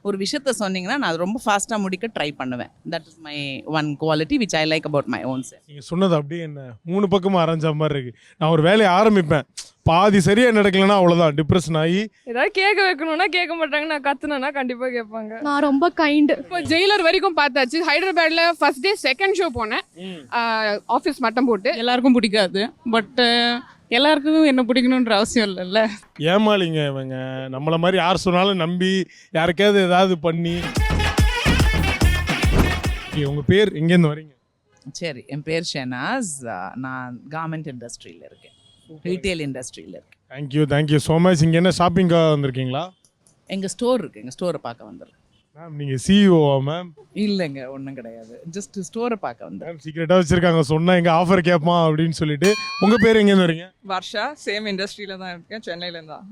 ஒரு விஷயத்த சொன்னீங்கன்னா நான் அது ரொம்ப ஃபாஸ்ட்டாக முடிக்க ட்ரை பண்ணுவேன். That is my one quality which I like about my own self. நீங்கள் சொன்னது அப்படியே என்ன 3 பக்கமும் அரைஞ்ச மாதிரி இருக்குது. நான் ஒரு வேலையை ஆரம்பிப்பேன், பாதி சரியாக நடக்கலைன்னா அவ்வளோதான் டிப்ரெஷன் ஆகி. ஏதாவது கேட்க வைக்கணும்னா கேட்க மாட்டாங்க, நான் கத்துனேன்னா கண்டிப்பாக கேட்பாங்க. நான் ரொம்ப கைண்டு. இப்போ ஜெயிலர் வரைக்கும் பார்த்தாச்சு. ஹைதராபாத்ல ஃபர்ஸ்ட் டே செகண்ட் ஷோ போனேன், ஆஃபீஸ் மட்டம் போட்டு. எல்லாருக்கும் பிடிக்காது, பட் எல்லாருக்கும் என்ன பிடிக்கணுன்ற அவசியம் இல்லைல்ல. ஏமாளிங்க இவங்க, நம்மளை மாதிரி யார் சொன்னாலும் நம்பி யாருக்காவது ஏதாவது பண்ணி. உங்கள் பேர் எங்கேருந்து வரீங்க? சரி, என் பேர் ஷெனாஸ். நான் கார்மெண்ட் இண்டஸ்ட்ரியில் இருக்கேன், ரீட்டைல் இண்டஸ்ட்ரியில் இருக்கேன். Thank you so much. இங்கே என்ன ஷாப்பிங்காக வந்திருக்கீங்களா? எங்கள் ஸ்டோர் இருக்குது, எங்கள் ஸ்டோரை பார்க்க வந்துடுறேன். மேம் நீங்கள் சிஇஓவா மேம்? இல்லைங்க, ஒன்றும் கிடையாது, ஜஸ்ட் ஸ்டோரை பார்க்க வந்தேன். மேம் சீக்கிரட்டாக வச்சுருக்காங்க, சொன்னால் எங்கள் ஆஃபர் கேட்பான் அப்படின்னு சொல்லிட்டு. உங்கள் பேர் எங்கேருந்து வரீங்க? வர்ஷா, சேம் இண்டஸ்ட்ரியில தான் இருக்கேன், சென்னையிலேருந்து தான்.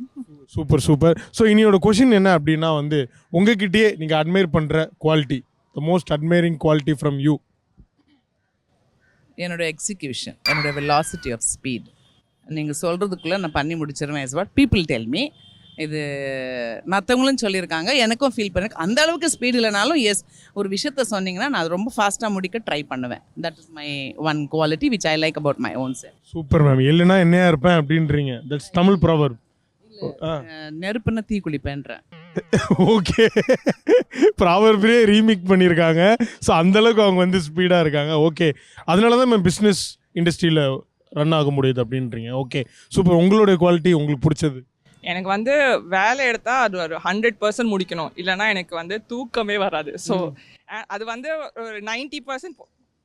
சூப்பர். ஸோ இனியோட கொஷின் என்ன அப்படின்னா வந்து, உங்ககிட்டயே நீங்கள் அட்மையர் பண்ணுற quality, the most admiring quality from you. என்னோட எக்ஸிக்யூஷன், என்னோட வெலாசிட்டி ஆஃப் ஸ்பீட். நீங்கள் சொல்கிறதுக்குள்ளே நான் பண்ணி முடிச்சிருவேன். Is what people tell me. இது மற்றவங்களும் சொல்லியிருக்காங்க, எனக்கும் ஃபீல் பண்ணிருக்கு. அந்த அளவுக்கு ஸ்பீட் இல்லைனாலும் எஸ், ஒரு விஷயத்த சொன்னீங்கன்னா நான் அது ரொம்ப ஃபாஸ்ட்டாக முடிக்க ட்ரை பண்ணுவேன். That is my one quality which I like about my own self. Super ma'am. இல்லைன்னா என்னையா இருப்பேன் அப்படின்றீங்க. That's Tamil proverb. நெருப்புன்னு தீ குளிப்பேன்றேன். ஓகே, ப்ராவர்பே ரீமேக் பண்ணியிருக்காங்க. ஸோ அந்தளவுக்கு அவங்க வந்து ஸ்பீடாக இருக்காங்க. ஓகே, அதனால தான் மேம் பிஸ்னஸ் இண்டஸ்ட்ரியில் ரன் ஆக முடியுது அப்படின்றீங்க. Okay super. உங்களுடைய குவாலிட்டி உங்களுக்கு பிடிச்சது? எனக்கு வந்து வேலை எடுத்தால் அது ஒரு 100% முடிக்கணும், இல்லைனா எனக்கு வந்து தூக்கமே வராது. ஸோ அது வந்து ஒரு 90%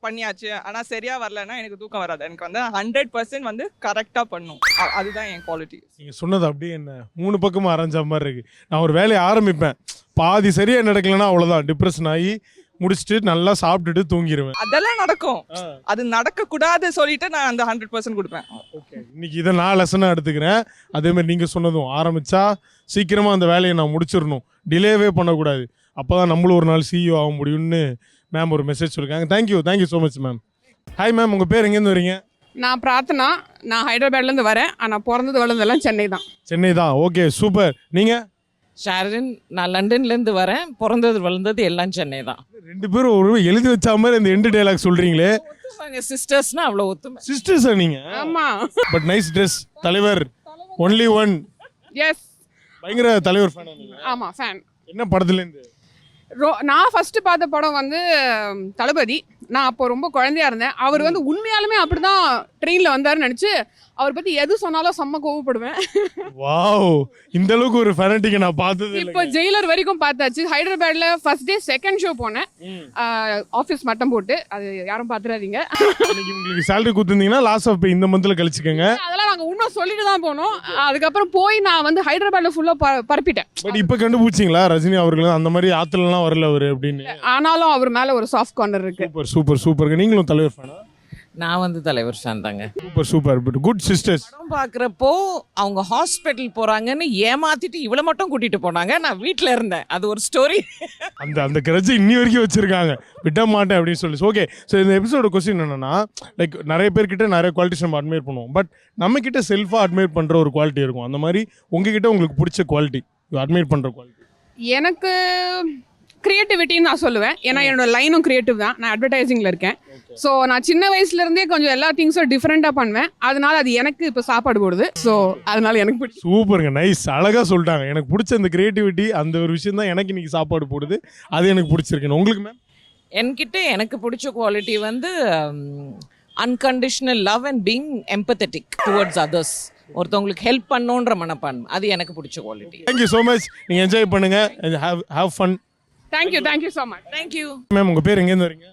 பண்ணியாச்சு, ஆனால் சரியாக வரலன்னா எனக்கு தூக்கம் வராது. எனக்கு வந்து 100% வந்து கரெக்டாக பண்ணும், அதுதான் என் குவாலிட்டி. நீங்கள் சொன்னது அப்படியே என்ன 3 பக்கமும் அரைஞ்ச மாதிரி இருக்குது. நான் ஒரு வேலையை ஆரம்பிப்பேன், பாதி சரியாக நடக்கலைன்னா அவ்வளோதான் டிப்ரெஷன் ஆகி முடிச்சுட்டு நல்லா சாப்பிட்டுட்டு தூங்கிடுவேன். அதெல்லாம் நடக்கும், அது நடக்கக்கூடாது சொல்லிட்டு நான் அந்த 100% கொடுப்பேன். ஓகே, இன்னைக்கு இதை நான் லெசனாக எடுத்துக்கிறேன். அதேமாதிரி நீங்கள் சொன்னதும் ஆரம்பித்தா சீக்கிரமாக அந்த வேலையை நான் முடிச்சிடணும், டிலேவே பண்ணக்கூடாது. அப்போ தான் நம்மளும் ஒரு நாள் சிஇஓ ஆக முடியும்னு மேம் ஒரு மெசேஜ் சொல்லியிருக்காங்க. Thank you so much ma'am. Hi ma'am, உங்கள் பேர் எங்கேருந்து வரீங்க? நான் பிரார்த்தனா, நான் ஹைதராபாத்லேருந்து வரேன், ஆனால் பிறந்தது வளர்ந்ததெல்லாம் சென்னை தான். சென்னை தான். Okay super. நீங்கள்? ஷாரன், நான் லண்டன்லேருந்து வரேன், பிறந்தது வளர்ந்தது எல்லாம் சென்னை தான். 2 பேரும் ஒரு எழுதி வச்ச மாதிரி இந்த எண்டு டைலாக் சொல்கிறீங்களே. சிஸ்டர்ஸ்னா அவ்வளோ ஒத்துமை. சிஸ்டர்ஸா நீங்கள்? ஆமாம். But nice dress. தலைவர் ஒன்லி ஒன். எஸ், பயங்கர தலைவர் ஃபேன். ஆமாம் ஃபேன். என்ன படத்துலேருந்து? நான் ஃபஸ்ட்டு பார்த்த படம் வந்து தளபதி. நான் அப்போ ரொம்ப குழந்தையா இருந்தேன். அவர் வந்து உண்மையாலுமே அப்படி தான் ட்ரெயினில் வந்தாருன்னு நினச்சி அவர் பற்றி எது சொன்னாலும் செம்ம கோவப்படுவேன். வாவ், இந்த அளவுக்கு ஒரு ஃபேனட்டிக்கை நான் பார்த்தது இல்லை. இப்போ ஜெயிலர் வரைக்கும் பார்த்தாச்சு. ஹைதராபாத்ல ஃபர்ஸ்ட் டே செகண்ட் ஷோ போனேன், ஆஃபீஸ் மட்டம் போட்டு. அது யாரும் பார்த்துறாதீங்க. இன்னைக்கு உங்களுக்கு சேலரி கொடுத்துருந்தீங்கன்னா லாஸ் ஆஃப் பே இந்த மந்த்தில் கழிச்சுக்கோங்க. அதெல்லாம் நாங்கள் இன்னும் சொல்லிட்டு தான் போனோம். அதுக்கப்புறம் போய் நான் வந்து ஹைதராபாத்ல ஃபுல்லாக பரப்பிட்டேன். பட் இப்போ கண்டுபிடிச்சிங்களா ரஜினி அவர்கள் அந்த மாதிரி ஆற்றுலலாம் வரல அவர் அப்படின்னு? ஆனாலும் அவர் மேலே ஒரு சாஃப்ட் கார்னர் இருக்கு. சூப்பர். நீங்களும் தலைவர் ஃபேனா? நான் வந்து தலைவர் ஃபேன் தாங்க. சூப்பர். But good sisters. படம் பார்க்குறப்போ அவங்க ஹாஸ்பிட்டல் போகிறாங்கன்னு ஏமாத்திட்டு இவ்வளோ மட்டும் கூட்டிகிட்டு போனாங்க. நான் வீட்டில் இருந்தேன், அது ஒரு ஸ்டோரி. அந்த கிரட்சை இன்னி வரைக்கும் வச்சிருக்காங்க, விட மாட்டேன் அப்படின்னு சொல்லி. ஓகே, ஸோ இந்த எபிசோட கொஸ்டின் என்னன்னா, லைக் நிறைய பேர்கிட்ட நிறைய குவாலிட்டிஸ் நம்ம அட்மையர் பண்ணுவோம், பட் நம்ம கிட்ட செல்ஃபாக அட்மையர் பண்ணுற ஒரு குவாலிட்டி இருக்கும். அந்த மாதிரி உங்ககிட்ட உங்களுக்கு பிடிச்ச குவாலிட்டி, அட்மையர் பண்ணுற குவாலிட்டி? எனக்கு கிரியேட்டிவிட்டின்னு நான் சொல்லுவேன். ஏன்னா என்னோட லைனும் கிரியேட்டிவ் தான். நான் அட்வர்டைசிங்கில் இருக்கேன். ஸோ நான் சின்ன வயசுலேருந்தே கொஞ்சம் எல்லா திங்ஸும் டிஃப்ரெண்ட்டாக பண்ணுவேன். அதனால அது எனக்கு இப்போ சாப்பாடு போடுது. ஸோ அதனால எனக்கு பிடிக்கும். சூப்பருங்க, நைஸ், அழகாக சொல்லிட்டாங்க. எனக்கு பிடிச்ச அந்த கிரியேட்டிவிட்டி, அந்த ஒரு விஷயம் தான் எனக்கு இன்னைக்கு சாப்பாடு போடுது. அது எனக்கு பிடிச்சிருக்கு. உங்களுக்கு மேம்? என்கிட்ட எனக்கு பிடிச்ச குவாலிட்டி வந்து unconditional love and being empathetic towards others. ஒருத்தவங்களுக்கு ஹெல்ப் பண்ணோன்ற மனப்பான்மை, அது எனக்கு பிடிச்ச குவாலிட்டி. Thank you so much. நீங்கள் என்ஜாய் பண்ணுங்க, have fun. Thank you so much. Thank you ma'am, உங்கள் பேர் எங்கேருந்து வரீங்க?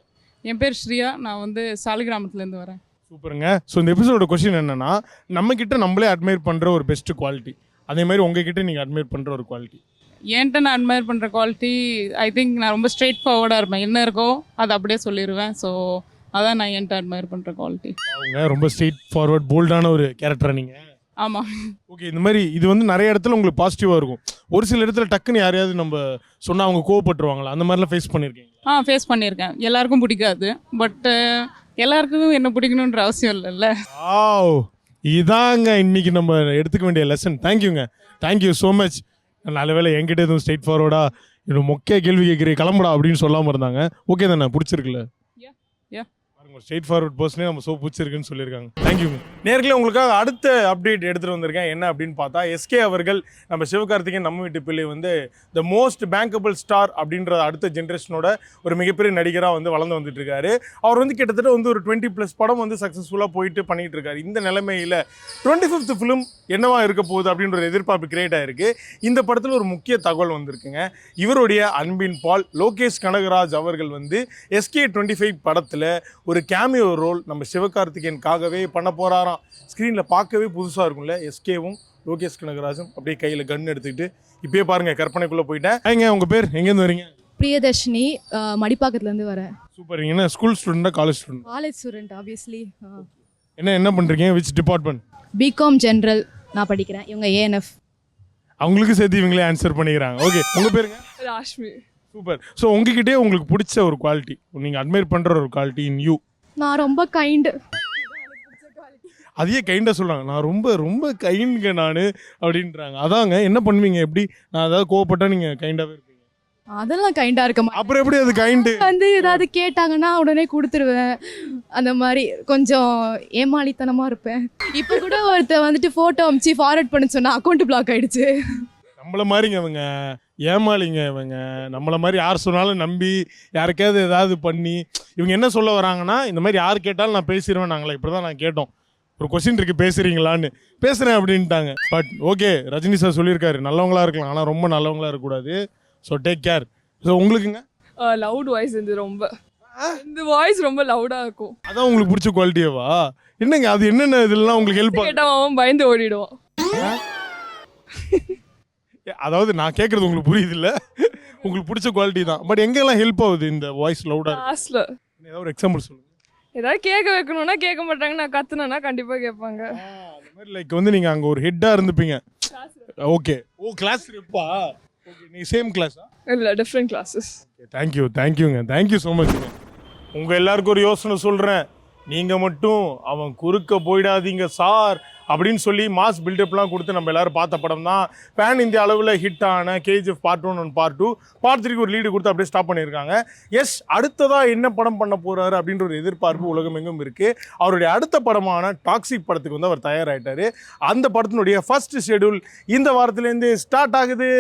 என் பேர் ஸ்ரீயா, நான் வந்து சாலிகிராமத்துலேருந்து வரேன். சூப்பருங்க. ஸோ இந்த எபிசோட கொஸ்டின் என்னன்னா, நம்மக்கிட்ட நம்மளே அட்மையர் பண்ணுற ஒரு பெஸ்ட் குவாலிட்டி, அதே மாதிரி உங்ககிட்ட நீங்கள் அட்மையர் பண்ணுற ஒரு குவாலிட்டி? என்கிட்ட நான் அட்மையர் பண்ணுற குவாலிட்டி, ஐ திங்க் நான் ரொம்ப ஸ்ட்ரெயிட் ஃபார்வர்டாக இருப்பேன். என்ன இருக்கோ அதை அப்படியே சொல்லிடுவேன். ஸோ அதான் நான் என்கிட்ட அட்மையர் பண்ணுற குவாலிட்டி. அவங்க ரொம்ப ஸ்ட்ரெயிட் ஃபார்வர்ட் போல்டான ஒரு கேரக்டரா நீங்கள்? ஆமாம். ஓகே, இந்த மாதிரி இது வந்து நிறைய இடத்துல உங்களுக்கு பாசிட்டிவாக இருக்கும். ஒரு சில இடத்துல டக்குன்னு யாரையாவது நம்ம சொன்னால் அவங்க கோவப்பட்டுருவாங்களா? அந்த மாதிரிலாம் ஃபேஸ் பண்ணியிருக்கீங்க? ஃபேஸ் பண்ணியிருக்கேன். எல்லாருக்கும் பிடிக்காது, பட் எல்லாருக்கும் என்ன பிடிக்கணுன்ற அவசியம் இல்லைல்ல. இதாங்க இன்னைக்கு நம்ம எடுத்துக்க வேண்டிய லெசன். தேங்க்யூங்க, தேங்க்யூ ஸோ மச். நல்ல வேலை என்கிட்ட எதுவும் ஸ்ட்ரெயிட் ஃபார்வர்டாக இன்னும் மொக்கையா கேள்வி கேட்குறேன் கிளம்புடா அப்படின்னு சொல்லாமல் இருந்தாங்க. ஓகே தானே, பிடிச்சிருக்குல்ல? Yeah. பாருங்க, ஸ்ட்ரெயிட் ஃபார்வர்ட் பர்சனே நம்ம பிடிச்சிருக்குன்னு சொல்லியிருக்காங்க. தேங்க்யூ. நேர்களே, உங்களுக்காக அடுத்த அப்டேட் எடுத்துகிட்டு வந்திருக்கேன். என்ன அப்படின்னு பார்த்தா, எஸ்கே அவர்கள் நம்ம சிவகார்த்திகேயன் நம்ம வீட்டு பிள்ளை வந்து த மோஸ்ட் பேங்கபிள் ஸ்டார் அப்படின்ற அடுத்த ஜென்ரேஷனோட ஒரு மிகப்பெரிய நடிகராக வந்து வளர்ந்து வந்துட்டு இருக்காரு. அவர் வந்து கிட்டத்தட்ட வந்து ஒரு 20+ படம் வந்து சக்ஸஸ்ஃபுல்லாக போயிட்டு பண்ணிட்டு இருக்காரு. இந்த நிலைமையில் 25th ஃபிலிம் என்னவா இருக்க போகுது அப்படின்ற ஒரு எதிர்பார்ப்பு கிரியேட் ஆயிருக்கு. இந்த படத்தில் ஒரு முக்கிய தகவல் வந்திருக்குங்க. இவருடைய அன்பின் பால் லோகேஷ் கனகராஜ் அவர்கள் வந்து SK 25 படத்தில் ஒரு கேமியோ ரோல் நம்ம சிவகார்த்திகேயனுக்காகவே பண்ண போகிறாராம். ஸ்க்ரீனில் பார்க்கவே புதுசாக இருக்கும்ல, எஸ்கேவும் லோகேஷ் கனகராஜும் அப்படியே கையில் கன் எடுத்துக்கிட்டு. இப்பயே பாருங்க, கற்பனைக்குள்ளே போயிட்டேன். ஏங்க உங்கள் பேர், எங்கேருந்து வரீங்க? பிரியதர்ஷினி, மடிப்பாக்கத்துலேருந்து வரேன். சூப்பர். என்ன ஸ்கூல் ஸ்டூடெண்டா college student? College student obviously. என்ன பண்ணுறீங்க? Which department? பிகாம் ஜென்ரல் நான் படிக்கிறேன். இவங்க ஏஎன்எஃப். அவங்களுக்கு சேர்த்து இவங்களே ஆன்சர் பண்ணிக்கிறாங்க. ஓகே, உங்கள் பேருங்க? ராஷ்மி. சூப்பர். ஸோ உங்ககிட்டே உங்களுக்கு பிடிச்ச ஒரு குவாலிட்டி, நீங்கள் அட்மையர் பண்ணுற ஒரு குவாலிட்டி இன் யூ? நான் ரொம்ப கைண்டு. அதையே கைண்டாக சொல்கிறாங்க. நான் ரொம்ப ரொம்ப கைண்டுங்க நான் அப்படின்றாங்க. அதாங்க, என்ன பண்ணுவீங்க? எப்படி நான் ஏதாவது கோவப்பட்டால் நீங்கள் கைண்டாகவே இருப்பீங்க? அதெல்லாம் கைண்டா இருக்க மாட்டேன். அப்புறம் எப்படி அது கைண்டு? வந்து ஏதாவது கேட்டாங்கன்னா உடனே கொடுத்துருவேன். அந்த மாதிரி கொஞ்சம் ஏமாளித்தனமா இருப்பேன். இப்போ கூட ஒருத்தர் வந்துட்டு போட்டோ அமிச்சு ஃபார்வர்ட் பண்ண சொன்னா அக்கௌண்ட் பிளாக் ஆயிடுச்சு. நம்மள மாதிரிங்க இவங்க, ஏமாளிங்க இவங்க. நம்மள மாதிரி யார் சொன்னாலும் நம்பி யாருக்காவது ஏதாவது பண்ணி இவங்க என்ன சொல்ல வராங்கன்னா, இந்த மாதிரி யார் கேட்டாலும் நான் பேசிடுவேன். நாங்களே இப்படி தான் நான் கேட்டோம், ஒரு கொஸ்டின் இருக்குது பேசுகிறீங்களான்னு. பேசுகிறேன் அப்படின்ட்டாங்க. பட் ஓகே, ரஜினி சார் சொல்லியிருக்காரு நல்லவங்களா இருக்கலாம், ஆனால் ரொம்ப நல்லவங்களா இருக்கக்கூடாது. So take care. ஸோ உங்களுக்குங்க? லவுட் வாய்ஸ் ரொம்ப இந்த வாய்ஸ் ரொம்ப லவுடா இருக்கும். அதான் உங்களுக்கு பிடிச்ச குவாலிட்டியவா? என்னங்க அது, என்னென்ன இதெல்லாம் உங்களுக்கு ஹெல்ப் ஆகும்? கேட்டா அவன் பயந்து ஓடிடுவான். அதாவது நான் கேட்குறது உங்களுக்கு புரியுது இல்லை, உங்களுக்கு பிடிச்ச குவாலிட்டி தான். பட் எங்கெல்லாம் ஹெல்ப் ஆகுது இந்த வாய்ஸ் லவுடாக? கிளாஸ்ல ஏதாவது ஒரு எக்ஸாம்பிள் சொல்லுங்கள். ஏதாவது கேட்க வைக்கணும்னா கேட்க மாட்டாங்க, நான் கத்துனேன்னா கண்டிப்பா கேட்பாங்க. அந்த மாதிரி லைக் வந்து நீங்கள் அங்கே ஒரு ஹெட்டாக இருந்துப்பீங்க. ஓகே. ஓ, கிளாஸ் ரெப்பா? ஓகே, நீ சேம் கிளாஸா? இல்ல, டிஃப்ரெண்ட் கிளாஸஸ். தேங்க்யூங்க. தேங்க்யூ ஸோ மச்ங்க. உங்கள் எல்லாருக்கும் ஒரு யோசனை சொல்கிறேன். நீங்கள் மட்டும் அவன் குறுக்க போயிடாதீங்க சார் அப்படின்னு சொல்லி மாஸ் பில்டப்லாம் கொடுத்து நம்ம எல்லாரும் பார்த்த படம் தான் பேன் இந்தியா அளவில் ஹிட் ஆன KGF Part 1 and Part 2. Part 3க்கு ஒரு லீடு கொடுத்து அப்படியே ஸ்டாப் பண்ணியிருக்காங்க. எஸ், அடுத்ததாக என்ன படம் பண்ண போகிறாரு அப்படின்ற ஒரு எதிர்பார்ப்பு உலகம் எங்கும் இருக்குது. அவருடைய அடுத்த படமான டாக்ஸிக் படத்துக்கு வந்து அவர் தயாராகிட்டார். அந்த படத்தினுடைய ஃபர்ஸ்ட் ஷெடியூல் இந்த வாரத்துலேருந்து ஸ்டார்ட் ஆகுது.